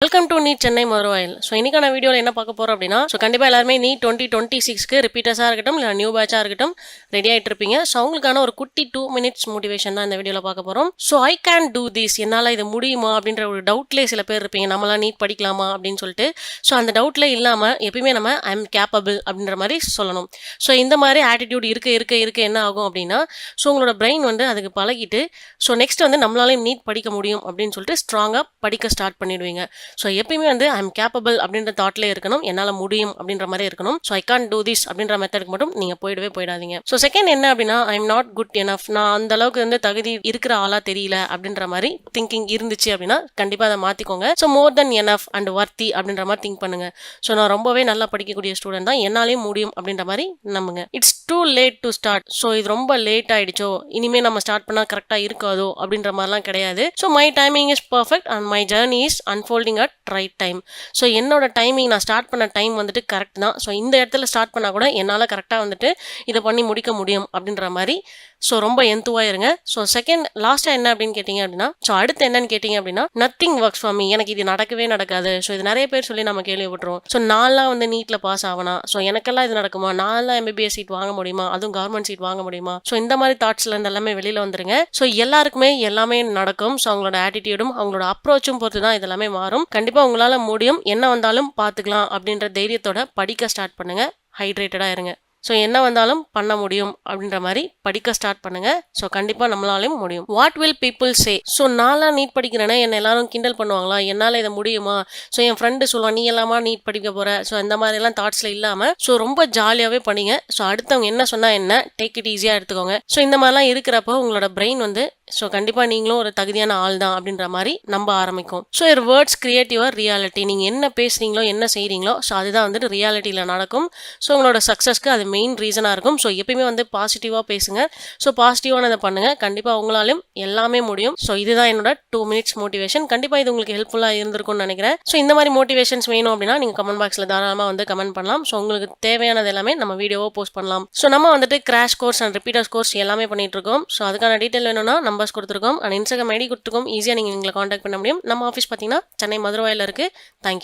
Welcome to NEET Chennai மறுவாயில். So இன்னைக்கான வீடியோவில் என்ன பார்க்க போகிறோம் அப்படின்னா, ஸோ கண்டிப்பாக எல்லாருமே நீட் 2026க்கு ரிப்பீட்டர்ஸாக இருக்கட்டும் இல்லை நியூ பேட்சாக இருக்கட்டும் ரெடி ஆகிட்டு இருப்பீங்க. ஸோ அவங்களுக்கான ஒரு குட்டி 2 minutes மோட்டிவேஷன் தான் இந்த வீடியோவில் பார்க்க போகிறோம். So I can do this, என்னால் இது முடியுமா அப்படின்ற ஒரு டவுட்லேயே சில பேர் இருப்பீங்க, நம்மளாம் நீட் படிக்கலாமா அப்படின்னு சொல்லிட்டு. ஸோ அந்த டவுட்டில் இல்லாமல் எப்பயுமே நம்ம ஐ எம் கேப்பபிள் அப்படின்ற மாதிரி சொல்லணும். ஸோ இந்த மாதிரி ஆட்டிடியூட் இருக்க என்ன ஆகும் அப்படின்னா, ஸோ உங்களோட பிரெயின் வந்து அதுக்கு பழகிட்டு ஸோ நெக்ஸ்ட் வந்து நம்மளாலையும் நீட் படிக்க முடியும் அப்படின்னு சொல்லிட்டு ஸ்ட்ராங்காக படிக்க ஸ்டார்ட் பண்ணிடுவீங்க. ஸோ எப்பயுமே வந்து ஐ எம் கேப்பபிள் அப்படின்ற தாட்லேயே இருக்கணும், என்னால் முடியும் அப்படின்ற மாதிரி இருக்கணும். So I can do this அப்படின்ற மெத்தடுக்கு மட்டும் நீங்கள் போயிடாதீங்க. ஸோ செகண்ட் என்ன அப்படின்னா, I am not good enough, நான் அந்த அளவுக்கு வந்து தகுதி இருக்கிற ஆளா தெரியல அப்படின்ற மாதிரி திங்கிங் இருந்துச்சு அப்படின்னா கண்டிப்பாக அதை மாற்றிக்கோங்க. So more then enough and வர்த்தி அப்படின்ற மாதிரி திங்க் பண்ணுங்க. ஸோ நான் ரொம்பவே நல்லா படிக்கக்கூடிய ஸ்டூடெண்ட் தான், என்னாலையும் முடியும் அப்படின்ற மாதிரி நம்புங்க. It's too late to start, so இது ரொம்ப லேட் ஆயிடுச்சோ, இனிமேல் நம்ம ஸ்டார்ட் பண்ணால் கரெக்டாக இருக்காதோ அப்படின்ற மாதிரிலாம் கிடையாது. So my timing is perfect and my journey is unfolding at right time. So என்னோட டைமிங், நான் ஸ்டார்ட் பண்ண டைம் வந்துட்டு கரெக்ட் தான். ஸோ இந்த இடத்துல ஸ்டார்ட் பண்ணால் கூட என்னால் கரெக்டாக வந்துட்டு இதை பண்ணி முடிக்க முடியும் அப்படின்ற மாதிரி. ஸோ ரொம்ப எந்துவாக இருங்க. ஸோ செகண்ட் லாஸ்ட்டாக என்ன அப்படின்னு கேட்டிங்க அப்படின்னா, ஸோ அடுத்து என்னன்னு கேட்டிங்க அப்படின்னா, நத்திங் ஒர்க்ஸ் ஃபார் மீ, எனக்கு இது நடக்கவே நடக்காது. ஸோ இது நிறைய பேர் சொல்லி நம்ம கேள்விப்பட்டுருவோம். ஸோ நான்லாம் வந்து நீட்டில் பாஸ் ஆகணும், ஸோ எனக்கெல்லாம் இது நடக்குமா, நான்லாம் எம்பிபிஎஸ் சீட் வாங்க முடியுமா, அதுவும் கவர்மெண்ட் சீட் வாங்க முடியுமா. ஸோ இந்த மாதிரி தாட்ஸ்ல இருந்து எல்லாமே வெளியில் வந்துருங்க. ஸோ எல்லாருக்குமே எல்லாமே நடக்கும். ஸோ அவங்களோட ஆட்டிடியூடும் அவங்களோட அப்ரோச்சும் பொறுத்து தான் இதெல்லாமே மாறும். கண்டிப்பாக உங்களால் முடியும், என்ன வந்தாலும் பார்த்துக்கலாம் அப்படின்ற தைரியத்தோட படிக்க ஸ்டார்ட் பண்ணுங்க. ஹைட்ரேட்டடாக இருங்க. ஸோ என்ன வந்தாலும் பண்ண முடியும் அப்படின்ற மாதிரி படிக்க ஸ்டார்ட் பண்ணுங்க. ஸோ கண்டிப்பாக நம்மளாலையும் முடியும். What will people say, so நான்லாம் நீட் படிக்கிறேன்னா என்ன எல்லாரும் கிண்டல் பண்ணுவாங்களா, என்னால் இதை முடியுமா, ஸோ என் ஃப்ரெண்டு சொல்லுவான் நீ எல்லாமா நீட் படிக்க போகிற, ஸோ இந்த மாதிரிலாம் தாட்ஸில் இல்லாமல் ஸோ ரொம்ப ஜாலியாகவே படிங்க. ஸோ அடுத்தவங்க என்ன சொன்னால் என்ன, டேக் இட் ஈஸியாக எடுத்துக்கோங்க. ஸோ இந்த மாதிரிலாம் இருக்கிறப்போ உங்களோட பிரெயின் வந்து ஸோ கண்டிப்பாக நீங்களும் ஒரு தகுதியான ஆள் தான் அப்படின்ற மாதிரி நம்ப ஆரம்பிக்கும். So your words create your reality, நீங்கள் என்ன பேசுகிறீங்களோ என்ன செய்கிறீங்களோ ஸோ அதுதான் வந்துட்டு ரியாலிட்டியில் நடக்கும். ஸோ உங்களோட சக்ஸஸ்க்கு அது மெயின் ரீசனாக இருக்கும். ஸோ எப்பயுமே வந்து பாசிட்டிவாக பேசுங்க. ஸோ பாசிட்டிவானதை பண்ணுங்கள், கண்டிப்பாக உங்களாலும் எல்லாமே முடியும். ஸோ இதுதான் என்னோட 2 minutes மோட்டிவேஷன். கண்டிப்பாக இது உங்களுக்கு ஹெல்ப்ஃபுல்லாக இருந்திருக்கும்னு நினைக்கிறேன். ஸோ இந்த மாதிரி மோட்டிவேஷன்ஸ் வேணும் அப்படின்னா நீங்கள் கமெண்ட் பாக்ஸில் தாராளமாக வந்து கமெண்ட் பண்ணலாம். ஸோ உங்களுக்கு தேவையானது எல்லாமே நம்ம வீடியோவாக போஸ்ட் பண்ணலாம். ஸோ நம்ம வந்துட்டு crash course and repeaters course எல்லாமே பண்ணிட்டு இருக்கோம். ஸோ அதுக்கான டீட்டெயில் வேணும்னா நம்பர்ஸ் கொடுத்துருக்கோம் அண்ட் இன்ஸ்டாகிராம் ஐடி கொடுத்துருக்கோம். ஈஸியாக நீங்கள் எங்களை காண்டாக்ட் பண்ண முடியும். நம்ம ஆஃபீஸ் பார்த்தீங்கன்னா சென்னை மதுரவாயில் இருக்குது. தேங்க்யூ.